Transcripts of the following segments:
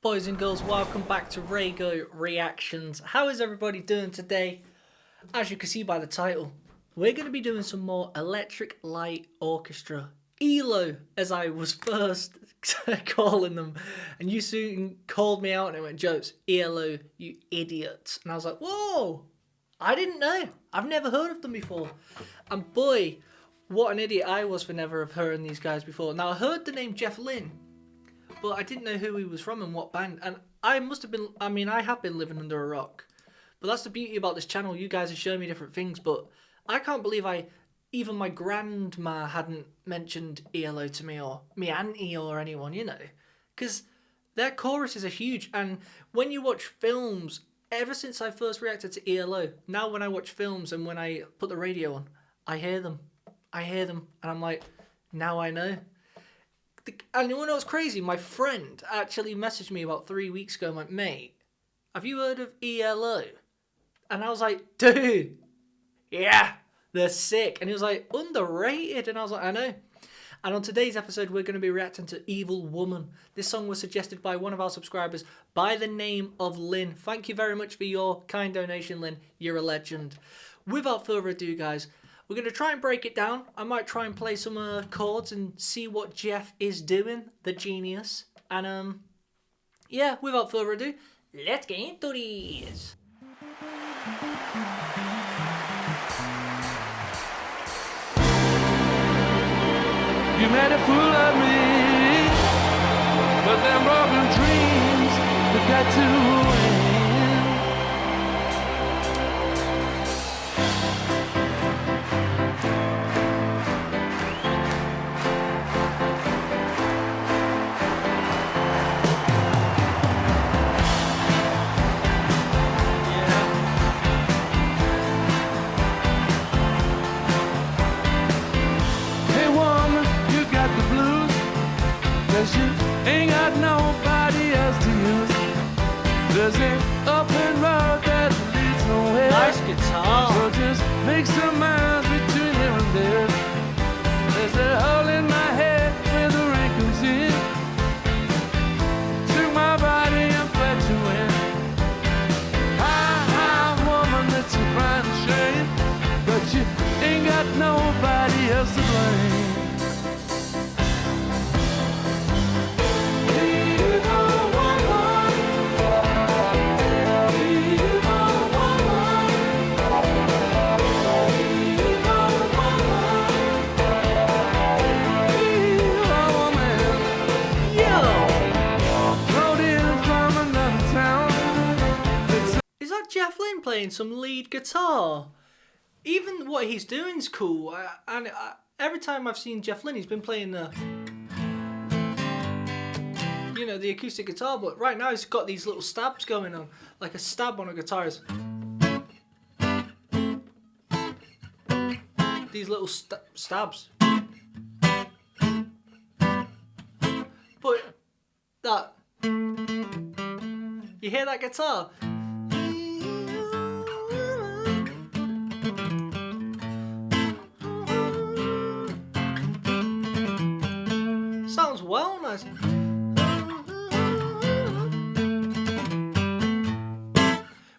Boys and girls, welcome back to RAYGO Reactions. How is everybody doing today? As you can see by the title, we're going to be doing some more Electric Light Orchestra. E.L.O, as I was first calling them. And you soon called me out and it went, "Jokes, E.L.O, you idiots." And I was like, whoa, I didn't know. I've never heard of them before. And boy, what an idiot I was for never have heard these guys before. Now, I heard the name Jeff Lynne, but I didn't know who he was from and what band. And I must have been, I have been living under a rock. But that's the beauty about this channel. You guys have shown me different things, but I can't believe even my grandma hadn't mentioned E.L.O to me, or me auntie or anyone, you know. Because their choruses are huge. And when you watch films, ever since I first reacted to E.L.O, now when I watch films and when I put the radio on, I hear them. And I'm like, now I know. And you know what's crazy? My friend actually messaged me about 3 weeks ago and went, "Mate, have you heard of E.L.O?" And I was like, "Dude, yeah, they're sick." And he was like, "Underrated." And I was like, "I know." And on today's episode, we're going to be reacting to Evil Woman. This song was suggested by one of our subscribers by the name of Lynn. Thank you very much for your kind donation, Lynn. You're a legend. Without further ado, guys, we're going to try and break it down. I might try and play some chords and see what Jeff is doing, the genius. And, yeah, without further ado, let's get into this. You made a fool of me, but them broken dreams, they got to end. You ain't got nobody else to use. There's an open road that leads nowhere. Nice guitar. So just make some miles between here and there. There's a hole in my head where the rain comes in. Took my body and fled to win. Hi, woman, that's a crying shame, but you ain't got nobody else to blame. Jeff Lynne playing some lead guitar. Even what he's doing is cool. And every time I've seen Jeff Lynne, he's been playing the acoustic guitar. But right now he's got these little stabs going on, like a stab on a guitar is. These little stabs. But that, you hear that guitar? Sounds well nice.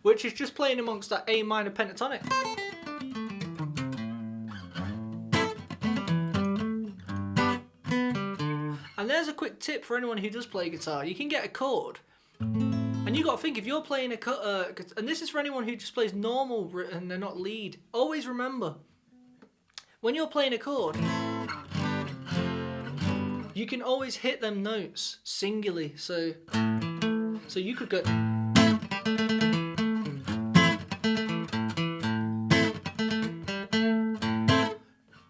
Which is just playing amongst that A minor pentatonic. And there's a quick tip for anyone who does play guitar. You can get a chord, and you got to think, if you're playing and this is for anyone who just plays normal and they're not lead. Always remember, when you're playing a chord, you can always hit them notes singularly. So you could go.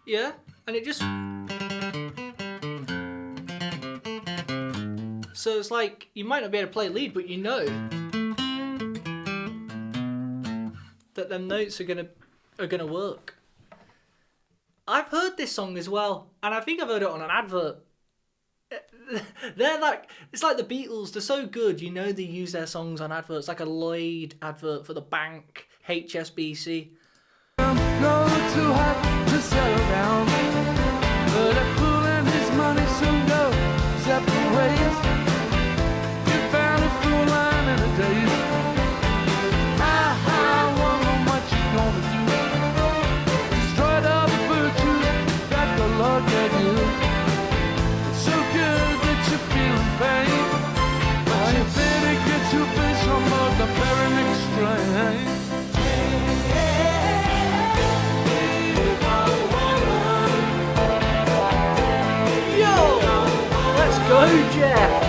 Yeah, and it just. So it's like, you might not be able to play lead, but you know that them notes are gonna work. I've heard this song as well, and I think I've heard it on an advert. They're like, it's like the Beatles. They're so good, you know, they use their songs on adverts, like a Lloyd advert for the bank, HSBC. I'm not too hot to settle down, but a fool and his money soon go separate ways. You found a Jeff!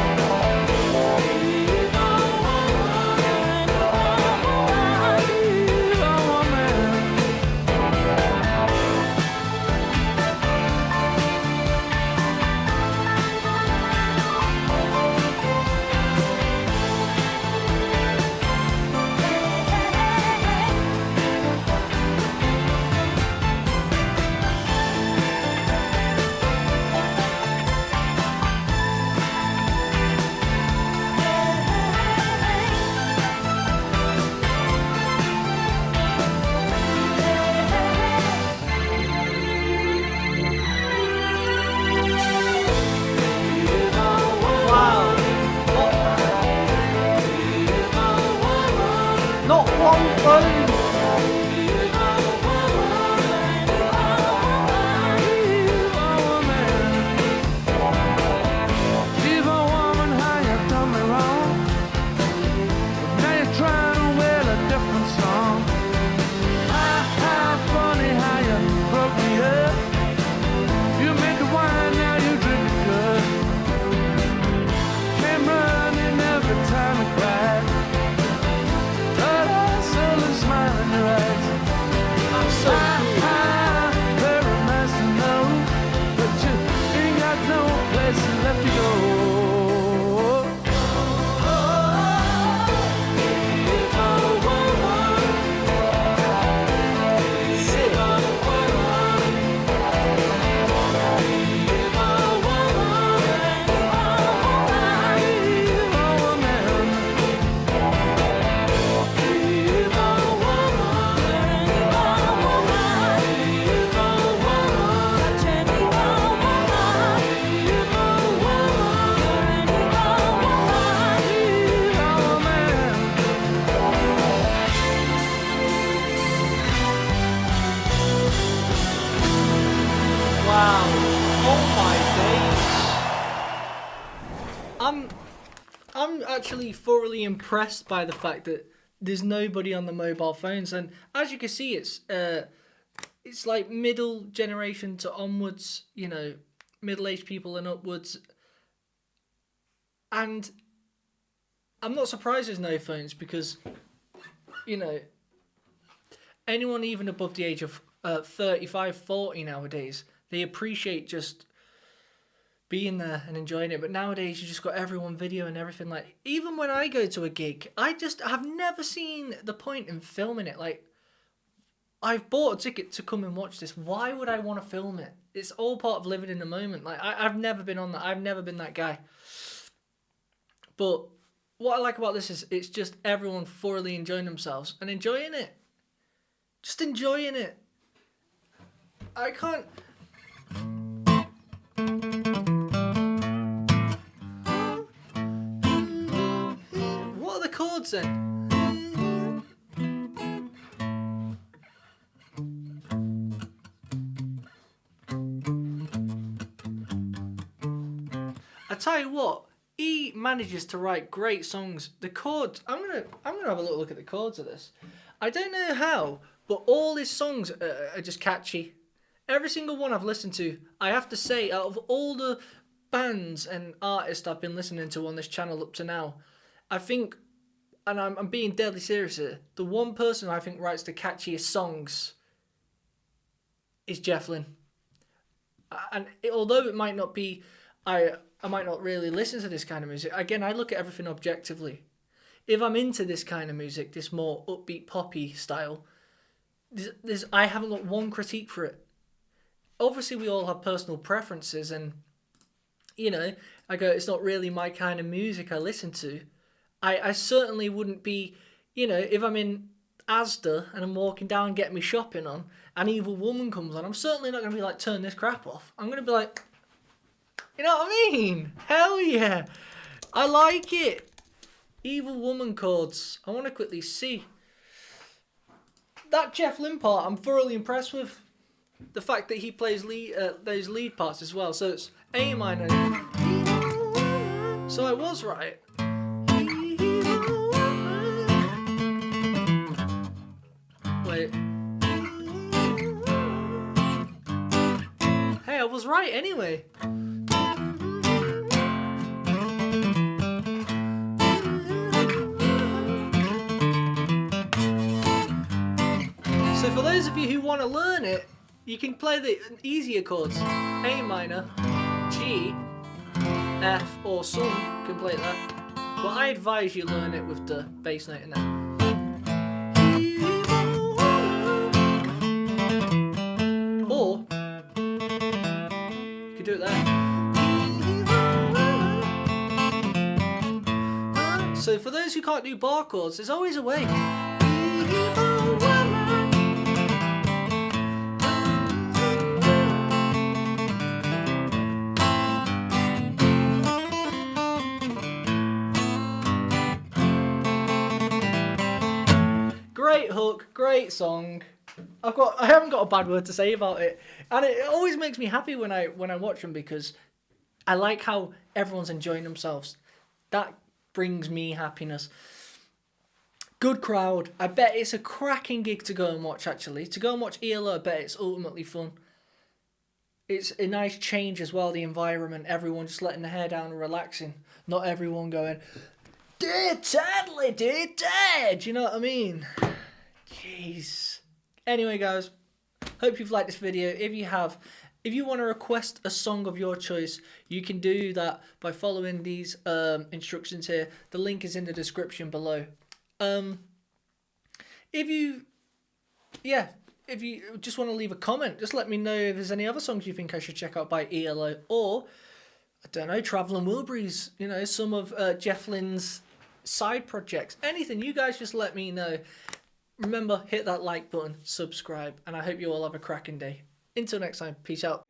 I'm actually thoroughly impressed by the fact that there's nobody on the mobile phones, and as you can see, it's like middle generation to onwards, you know, middle-aged people and upwards, and I'm not surprised there's no phones because, you know, anyone even above the age of 35, 40 nowadays, they appreciate just being there and enjoying it. But nowadays you just got everyone video and everything. Like, even when I go to a gig, I just have never seen the point in filming it. Like, I've bought a ticket to come and watch this. Why would I want to film it? It's all part of living in the moment. Like, I've never been on that. I've never been that guy. But what I like about this is it's just everyone thoroughly enjoying themselves and enjoying it. Just enjoying it. I can't... What are the chords then? I tell you what, he manages to write great songs. The chords, I'm gonna have a little look at the chords of this. I don't know how, but all his songs are just catchy. Every single one I've listened to, I have to say, out of all the bands and artists I've been listening to on this channel up to now, I think, and I'm being deadly serious here, the one person I think writes the catchiest songs is Jeff Lynne. And although it might not be, I might not really listen to this kind of music, again, I look at everything objectively. If I'm into this kind of music, this more upbeat poppy style, I haven't got one critique for it. Obviously, we all have personal preferences, and, you know, I go, it's not really my kind of music I listen to. I certainly wouldn't be, you know, if I'm in Asda and I'm walking down getting me shopping on, an Evil Woman comes on, I'm certainly not going to be like, turn this crap off. I'm going to be like, you know what I mean? Hell yeah. I like it. Evil Woman chords. I want to quickly see. That Jeff Lynne part, I'm thoroughly impressed with. The fact that he plays those lead parts as well. So it's A minor. So I was right. Wait. Hey, I was right anyway. for those of you who want to learn it, you can play the easier chords. A minor, G, F, or some can play that. But I advise you learn it with the bass note in there. Or you could do it there. So for those who can't do bar chords, there's always a way. Great hook, great song. I haven't got a bad word to say about it, and it always makes me happy when I watch them because I like how everyone's enjoying themselves. That brings me happiness. Good crowd. I bet it's a cracking gig to go and watch. Actually, to go and watch E.L.O, I bet it's ultimately fun. It's a nice change as well. The environment, everyone just letting their hair down and relaxing. Not everyone going, "Dear Tadley, dear Dad." You know what I mean? Jeez. Anyway, guys, hope you've liked this video. If you have, if you want to request a song of your choice, you can do that by following these instructions here. The link is in the description below. If you just want to leave a comment, just let me know if there's any other songs you think I should check out by E.L.O, or I don't know, Travelling Wilburys, you know, some of Jeff Lynne's side projects, anything. You guys just let me know. Remember, hit that like button, subscribe, and I hope you all have a cracking day. Until next time, peace out.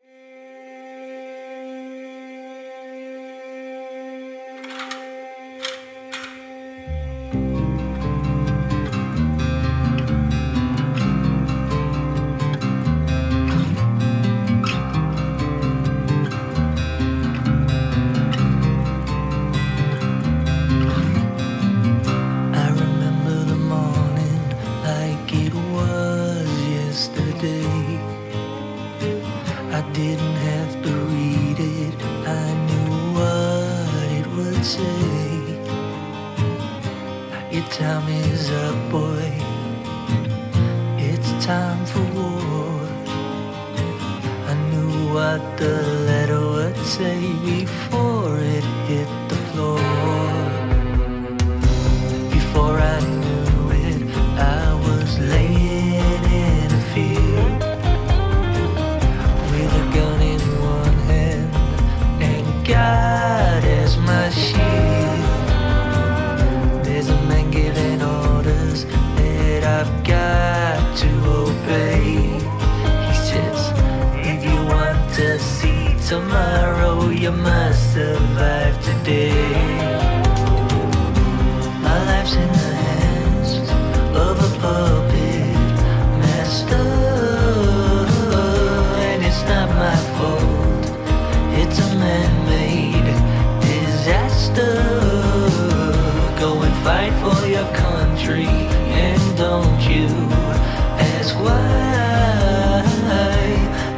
I didn't have to read it, I knew what it would say. Your time is up, boy, it's time for war. I knew what the letter would say before it hit the floor. Before I knew it, I was laying in a field with a gun in one hand and God as my shield. There's a man giving orders that I've got to obey. He says, if you want to see tomorrow, you must survive today. My life's in the hands of a puppet master. It's not my fault, it's a man-made disaster. Go and fight for your country, and don't you ask why.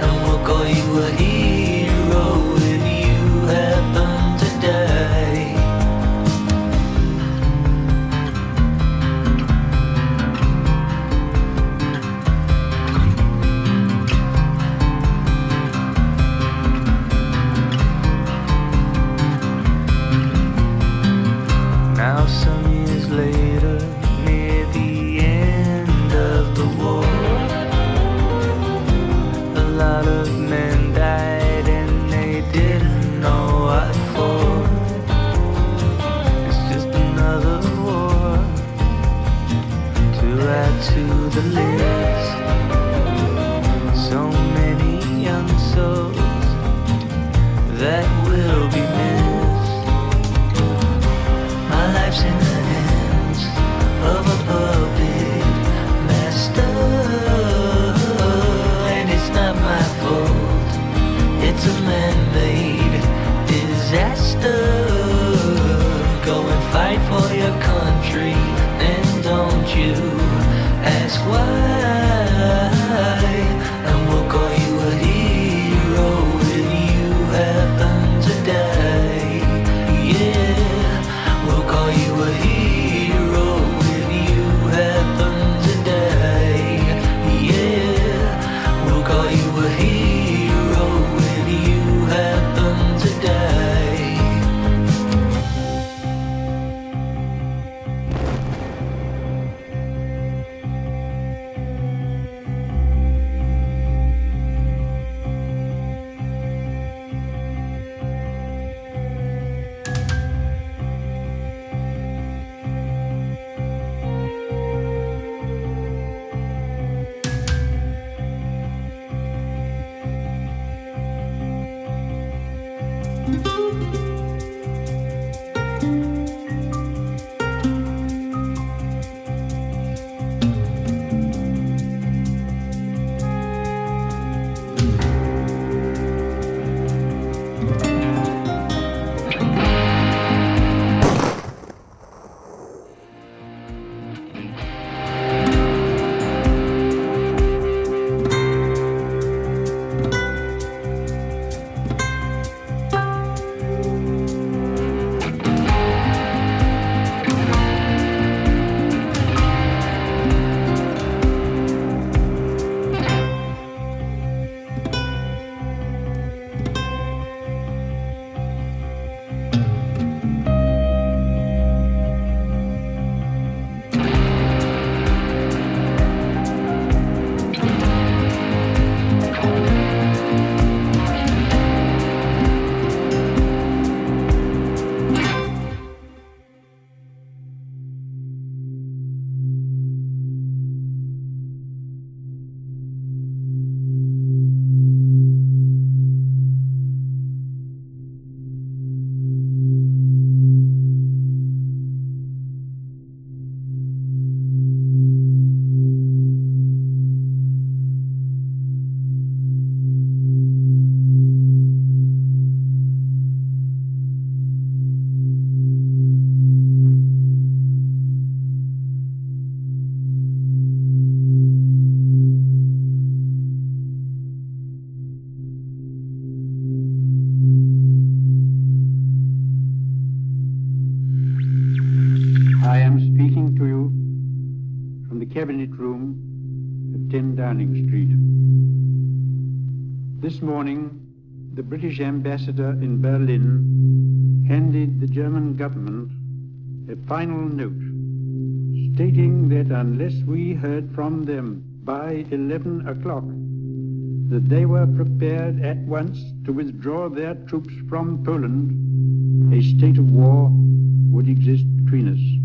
And we'll call you a hero if you happen to die. Now some years later, near the end of the war, a lot of men died and they didn't know what for. It's just another war to add to the list. So many young souls that will be missed. My life's in the hands of a puppet master, and it's not my fault, it's a man-made disaster. Go and fight for your country, and don't you ask why. And we'll call you a hero if you happen to die. Yeah, we'll call you a hero if you happen to die. Yeah. Cabinet Room at 10 Downing Street. This morning, the British ambassador in Berlin handed the German government a final note stating that unless we heard from them by 11 o'clock, that they were prepared at once to withdraw their troops from Poland, a state of war would exist between us.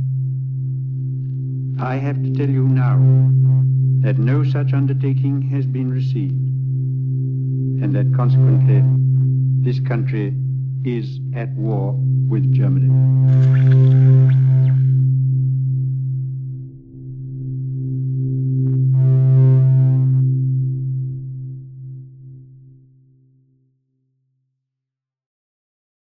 I have to tell you now that no such undertaking has been received, and that consequently this country is at war with Germany.